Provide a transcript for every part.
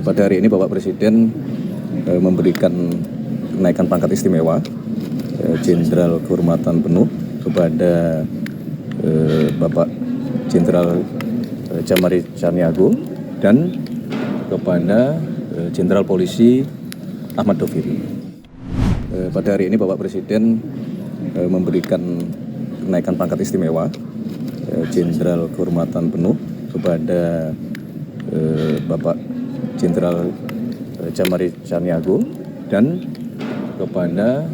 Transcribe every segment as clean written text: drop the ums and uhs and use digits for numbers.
Pada hari ini Bapak Presiden memberikan kenaikan pangkat istimewa Jenderal Kehormatan Penuh kepada Bapak Jenderal Jamari Caniago dan kepada Jenderal Polisi Ahmad Doviri. Pada hari ini Bapak Presiden memberikan kenaikan pangkat istimewa Jenderal Kehormatan Penuh kepada Bapak Jenderal Jamari Caniago dan kepada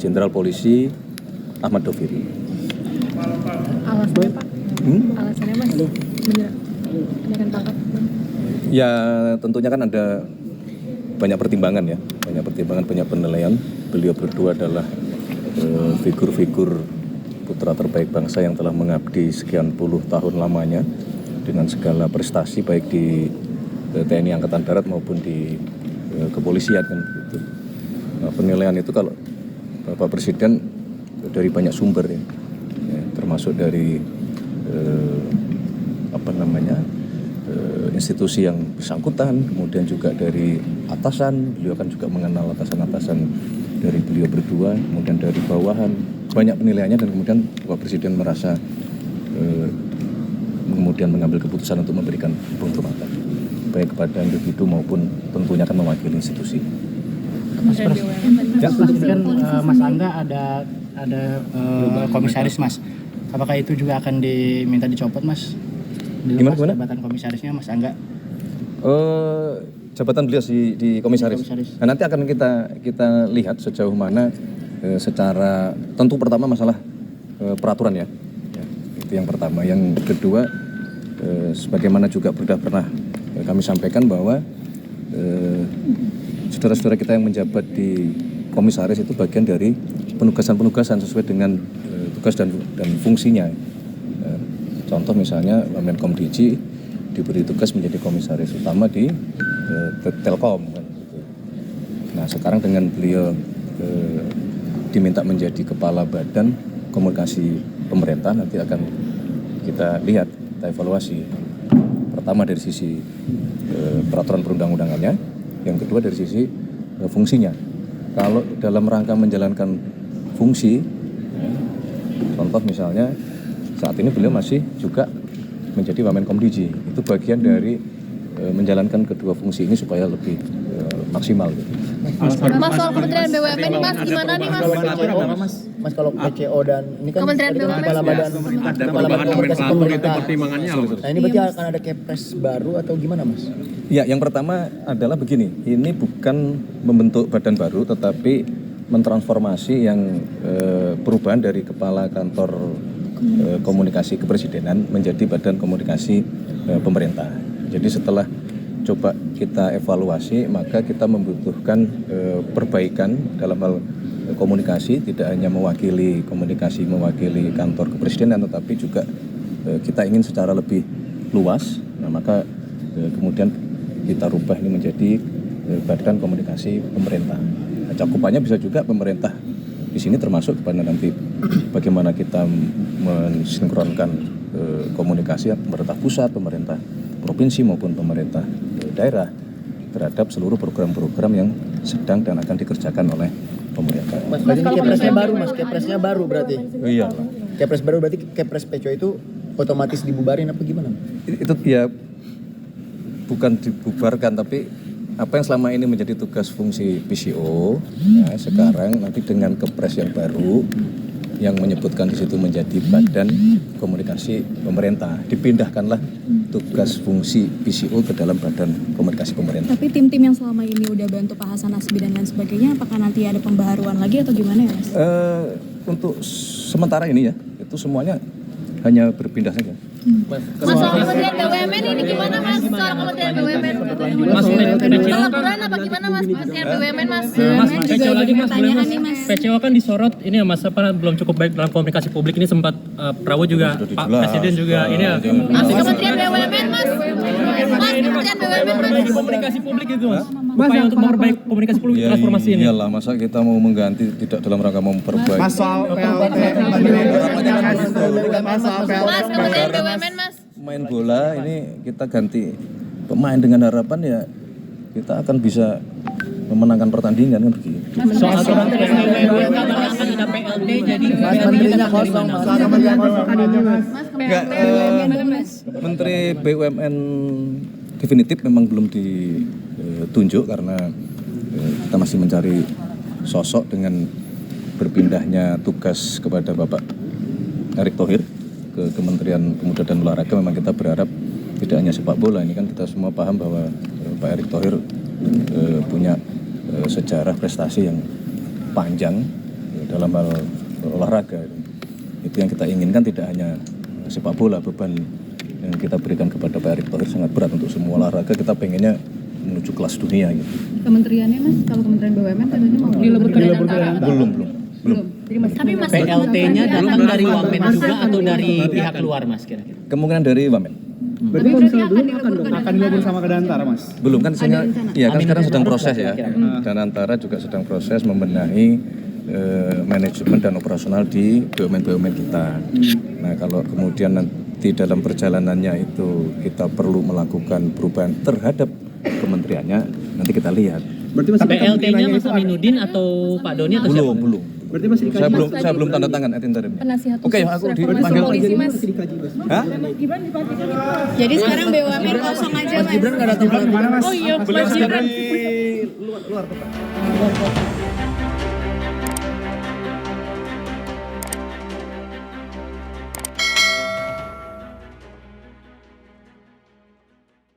Jenderal Polisi Ahmad Doviri. Alasannya Pak? Alasannya Mas? Kenaikan pangkat? Ya tentunya kan ada banyak pertimbangan ya, banyak penilaian. Beliau berdua adalah figur-figur putra terbaik bangsa yang telah mengabdi sekian puluh tahun lamanya dengan segala prestasi baik di TNI Angkatan Darat maupun di kepolisian kan gitu. Nah, penilaian itu kalau Bapak Presiden dari banyak sumber ya, termasuk dari institusi yang bersangkutan, kemudian juga dari atasan, beliau kan juga mengenal atasan-atasan dari beliau berdua, kemudian dari bawahan, banyak penilaiannya dan kemudian Bapak Presiden merasa kemudian mengambil keputusan untuk memberikan penghormatan baik kepada individu maupun tentunya akan mewakili institusi. Ya, kan Mas Angga ada komisaris Mas. Apakah itu juga akan diminta dicopot Mas? Gimana? Jabatan komisarisnya Mas Angga? Jabatan beliau di komisaris. Nah, nanti akan kita lihat sejauh mana secara tentu pertama masalah peraturan ya. Itu yang pertama. Yang kedua sebagaimana juga sudah pernah kami sampaikan bahwa saudara-saudara kita yang menjabat di komisaris itu bagian dari penugasan sesuai dengan tugas dan fungsinya. Contoh misalnya Menkom Diji diberi tugas menjadi komisaris utama di Telkom. Kan, gitu. Nah sekarang dengan beliau diminta menjadi kepala badan komunikasi pemerintah, nanti akan kita lihat, kita evaluasi. Pertama dari sisi peraturan perundang-undangannya, yang kedua dari sisi fungsinya. Kalau dalam rangka menjalankan fungsi, contoh misalnya saat ini beliau masih juga menjadi Wamenkom Diji, itu bagian dari menjalankan kedua fungsi ini supaya lebih maksimal. Gitu. Mas soal Kementerian BUMN Mas gimana nih Mas? Mas kalau PCO dan ini kan Kementerian BUMN kepala badan komunikasi pemerintah. Pertimbangannya apa? Nah ini berarti akan ada Kepres baru atau gimana Mas? Ya, yang pertama adalah begini, ini bukan membentuk badan baru, tetapi mentransformasi yang perubahan dari kepala kantor komunikasi kepresidenan menjadi badan komunikasi pemerintah. Jadi setelah coba kita evaluasi, maka kita membutuhkan perbaikan dalam hal komunikasi, tidak hanya mewakili kantor kepresidenan, tetapi juga kita ingin secara lebih luas. Nah, maka kemudian kita rubah ini menjadi badan komunikasi pemerintah. Nah, cakupannya bisa juga pemerintah di sini termasuk kepada nanti bagaimana kita mensinkronkan komunikasi pemerintah pusat, pemerintah provinsi maupun pemerintah daerah terhadap seluruh program-program yang sedang dan akan dikerjakan oleh pemerintah. Mas, berarti ini Kepresnya baru Mas, Kepresnya baru berarti? Iya. Kepres baru berarti Kepres PCO itu otomatis dibubarin apa gimana? Itu ya bukan dibubarkan, tapi apa yang selama ini menjadi tugas fungsi PCO ya, sekarang nanti dengan Kepres yang baru yang menyebutkan di situ menjadi badan komunikasi pemerintah, dipindahkanlah tugas fungsi PCO ke dalam badan komunikasi pemerintah. Tapi tim-tim yang selama ini udah bantu Pak Hasan Nasbi dan lain sebagainya, apakah nanti ada pembaharuan lagi atau gimana ya Mas? Untuk sementara ini ya, itu semuanya hanya berpindah saja. Mas soal Kementerian BUMN ini gimana Mas? Soal Kementerian BUMN? Mas, Pelaporan apa gimana Mas? Kementerian BUMN Mas? Mas, PCO lagi Mas, boleh Mas. Nih, Mas. PCO kan disorot ini ya Mas, belum cukup baik dalam komunikasi publik ini, sempat Prabowo juga, Pak Presiden juga ini ya. Mas Kementerian BUMN Mas? Mas Kementerian BUMN Mas? Komunikasi publik itu Mas. Upaya untuk memperbaiki komunikasi publik transformasi ini. Iyalah, masa kita mau mengganti tidak dalam rangka memperbaiki. Mas soal PLT Mas Kementerian BUMN Mas? Main bola ini kita ganti pemain dengan harapan ya kita akan bisa memenangkan pertandingan kan begitu. Soal surat BUMN kabarnya akan ada PLT jadi Mas, menterinya kosong, Mas. Enggak, Menteri BUMN definitif memang belum ditunjuk karena kita masih mencari sosok dengan berpindahnya tugas kepada Bapak Erick Thohir ke Kementerian Pemuda dan Olahraga. Memang kita berharap tidak hanya sepak bola, ini kan kita semua paham bahwa Pak Erick Thohir punya sejarah prestasi yang panjang dalam hal olahraga. Itu yang kita inginkan, tidak hanya sepak bola. Beban yang kita berikan kepada Pak Erick Thohir sangat berat untuk semua olahraga. Kita pengennya menuju kelas dunia gitu. Kementeriannya Mas, kalau Kementerian BUMN katanya mau dileburkan Belum. Tapi Mas PLT-nya datang dari Wamen juga atau dari pihak luar Mas kira-kira? Kemungkinan dari Wamen. Berarti kalau misalnya dulu akan dilebur sama Kadantara Mas? Belum kan iya kan sekarang sedang proses ya. Dan antara juga sedang proses membenahi manajemen dan operasional di BUMN kita. Nah, kalau kemudian nanti dalam perjalanannya itu kita perlu melakukan perubahan terhadap kementeriannya, nanti kita lihat. Berarti masih PLT-nya Mas Aminuddin atau Pak Doni atau siapa? Belum. Berarti masih dikaji. Saya belum tanda tangan interimnya. penasihat Oke, aku dipanggil. Masih dikaji Mas. Hah? Jadi sekarang BUMN kosong aja Mas. Gibran nggak datang. Gimana Mas? Oh iya, Mas Gibran. Luar kota.